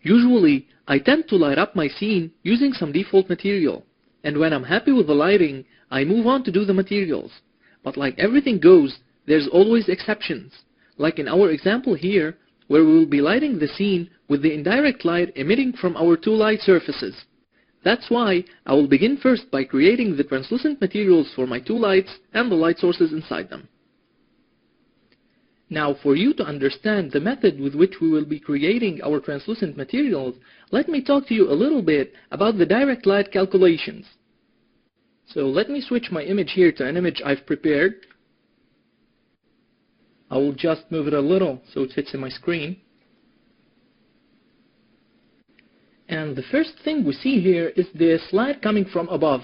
Usually, I tend to light up my scene using some default material, and when I'm happy with the lighting, I move on to do the materials. But like everything goes, there's always exceptions, like in our example here, where we will be lighting the scene with the indirect light emitting from our two light surfaces. That's why I will begin first by creating the translucent materials for my two lights and the light sources inside them. Now, for you to understand the method with which we will be creating our translucent materials, let me talk to you a little bit about the direct light calculations. So let me switch my image here to an image I've prepared. I will just move it a little so it fits in my screen. And the first thing we see here is this light coming from above.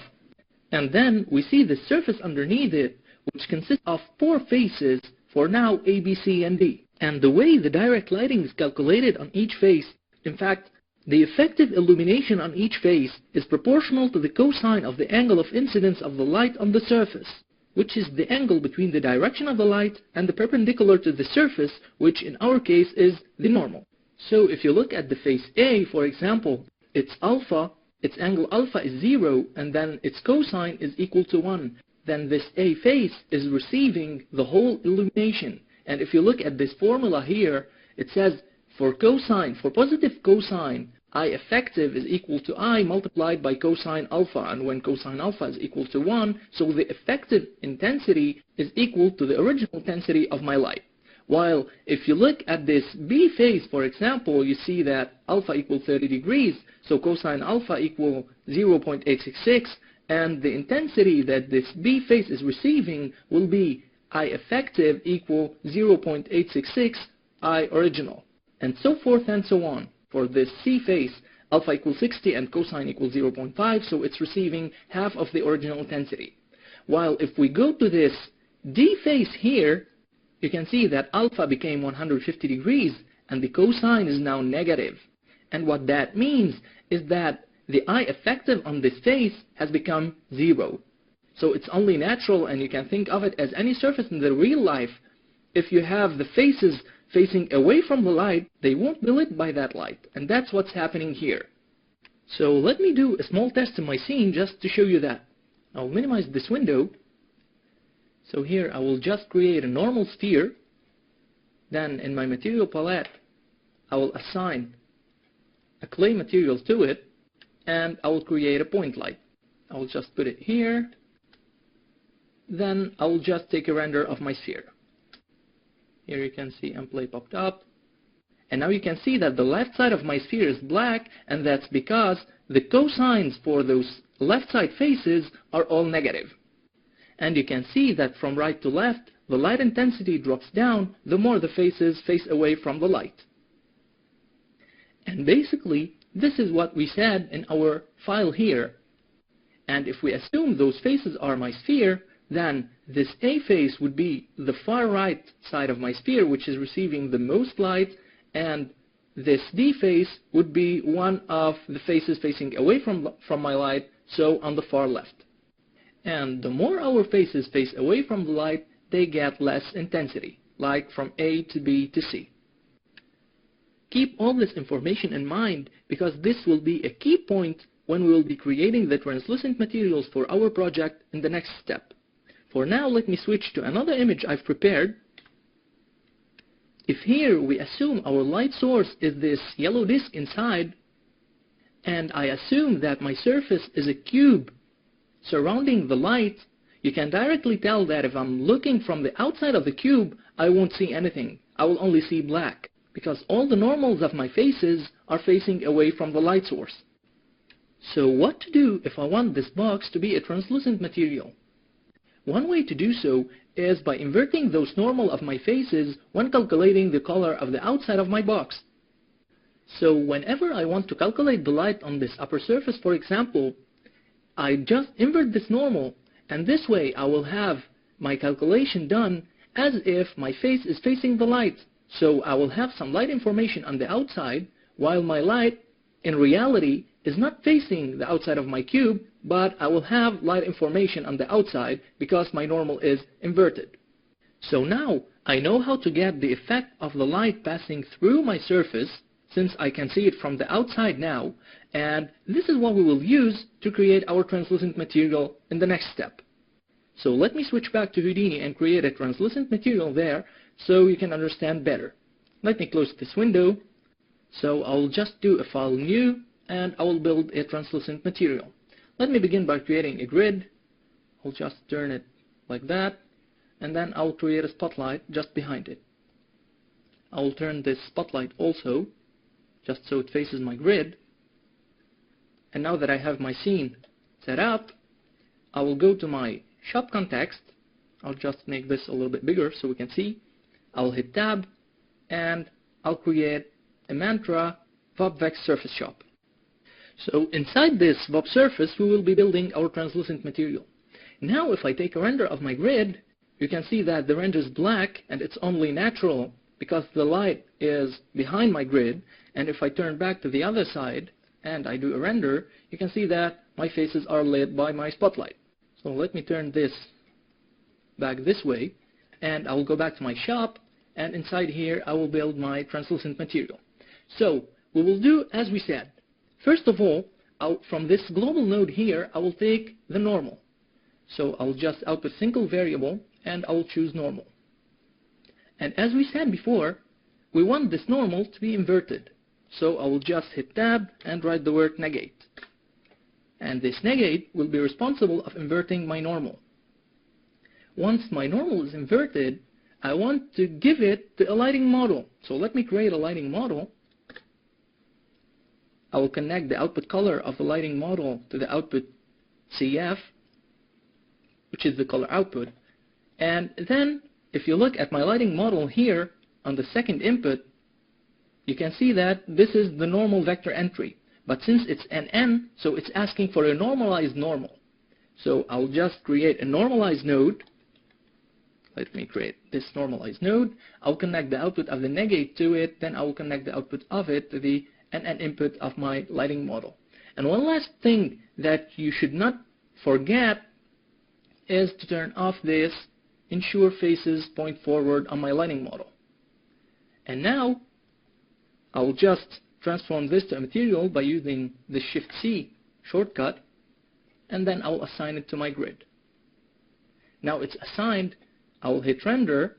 And then we see the surface underneath it, which consists of 4 faces for now A, B, C, and D. And the way the direct lighting is calculated on each face, in fact, the effective illumination on each face is proportional to the cosine of the angle of incidence of the light on the surface, which is the angle between the direction of the light and the perpendicular to the surface, which in our case is the normal. So if you look at the face A, for example, its alpha, its angle alpha is 0, and then its cosine is equal to 1. Then this A face is receiving the whole illumination. And if you look at this formula here, it says for cosine, for positive cosine, I effective is equal to I multiplied by cosine alpha. And when cosine alpha is equal to 1, so the effective intensity is equal to the original intensity of my light. While if you look at this B phase, for example, you see that alpha equals 30 degrees, so cosine alpha equal 0.866, and the intensity that this B phase is receiving will be I effective equal 0.866 I original, and so forth and so on. For this C phase, alpha equals 60 and cosine equals 0.5, so it's receiving half of the original intensity. While if we go to this D phase here, you can see that alpha became 150 degrees and the cosine is now negative. And what that means is that the I effective on this face has become 0. So it's only natural, and you can think of it as any surface in the real life. If you have the faces facing away from the light, they won't be lit by that light. And that's what's happening here. So let me do a small test in my scene just to show you that. I'll minimize this window. So here I will just create a normal sphere. Then in my material palette, I will assign a clay material to it, and I will create a point light. I will just put it here. Then I will just take a render of my sphere. Here you can see M-play popped up. And now you can see that the left side of my sphere is black, and that's because the cosines for those left side faces are all negative. And you can see that from right to left, the light intensity drops down the more the faces face away from the light. And basically, this is what we said in our file here. And if we assume those faces are my sphere, then this A face would be the far right side of my sphere, which is receiving the most light, and this D face would be one of the faces facing away from my light, so on the far left. And the more our faces face away from the light, they get less intensity, like from A to B to C. Keep all this information in mind, because this will be a key point when we will be creating the translucent materials for our project in the next step. For now, let me switch to another image I've prepared. If here we assume our light source is this yellow disk inside, and I assume that my surface is a cube surrounding the light, you can directly tell that if I'm looking from the outside of the cube, I won't see anything. I will only see black, because all the normals of my faces are facing away from the light source. So what to do if I want this box to be a translucent material? One way to do so is by inverting those normal of my faces when calculating the color of the outside of my box. So whenever I want to calculate the light on this upper surface, for example, I just invert this normal, and this way I will have my calculation done as if my face is facing the light. So I will have some light information on the outside, while my light in reality is not facing the outside of my cube, but I will have light information on the outside because my normal is inverted. So now I know how to get the effect of the light passing through my surface, since I can see it from the outside now, and this is what we will use to create our translucent material in the next step. So let me switch back to Houdini and create a translucent material there so you can understand better. Let me close this window. So I'll just do a file new and I will build a translucent material. Let me begin by creating a grid. I'll just turn it like that, and then I'll create a spotlight just behind it. I'll turn this spotlight also just so it faces my grid. And now that I have my scene set up, I will go to my shop context. I'll just make this a little bit bigger so we can see. I'll hit tab and I'll create a Mantra VFX surface shop. So inside this VFX surface we will be building our translucent material. Now if I take a render of my grid, you can see that the render is black and it's only natural because the light is behind my grid. And if I turn back to the other side and I do a render, you can see that my faces are lit by my spotlight. So let me turn this back this way, and I will go back to my shop, and inside here I will build my translucent material. So we will do as we said. First of all, from this global node here, I will take the normal. So I'll just output single variable and I will choose normal. And as we said before, we want this normal to be inverted. So I will just hit tab and write the word negate. And this negate will be responsible of inverting my normal. Once my normal is inverted, I want to give it the lighting model. So let me create a lighting model. I will connect the output color of the lighting model to the output CF, which is the color output. And then if you look at my lighting model here on the second input, you can see that this is the normal vector entry. But since it's NN, so it's asking for a normalized normal. So I'll just create a normalized node. Let me create this normalized node. I'll connect the output of the negate to it, then I will connect the output of it to the NN input of my lighting model. And one last thing that you should not forget is to turn off this ensure faces point forward on my lighting model. And now I will just transform this to a material by using the Shift-C shortcut, and then I will assign it to my grid. Now it's assigned, I will hit render,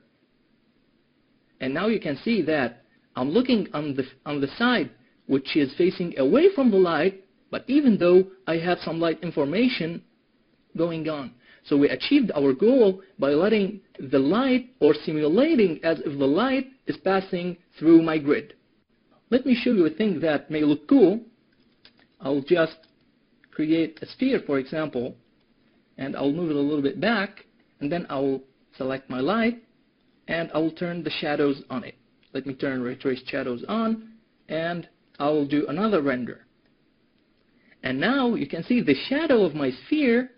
and now you can see that I'm looking on the side which is facing away from the light, but even though I have some light information going on. So we achieved our goal by letting the light, or simulating as if the light is passing through my grid. Let me show you a thing that may look cool. I'll just create a sphere, for example, and I'll move it a little bit back, and then I'll select my light, and I'll turn the shadows on it. Let me turn ray trace shadows on, and I'll do another render. And now you can see the shadow of my sphere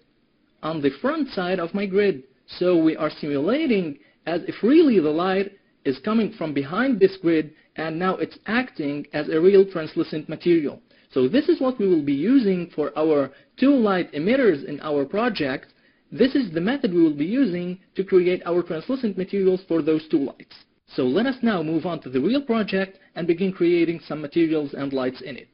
on the front side of my grid. So we are simulating as if really the light is coming from behind this grid, and now it's acting as a real translucent material. So this is what we will be using for our two light emitters in our project. This is the method we will be using to create our translucent materials for those two lights. So let us now move on to the real project and begin creating some materials and lights in it.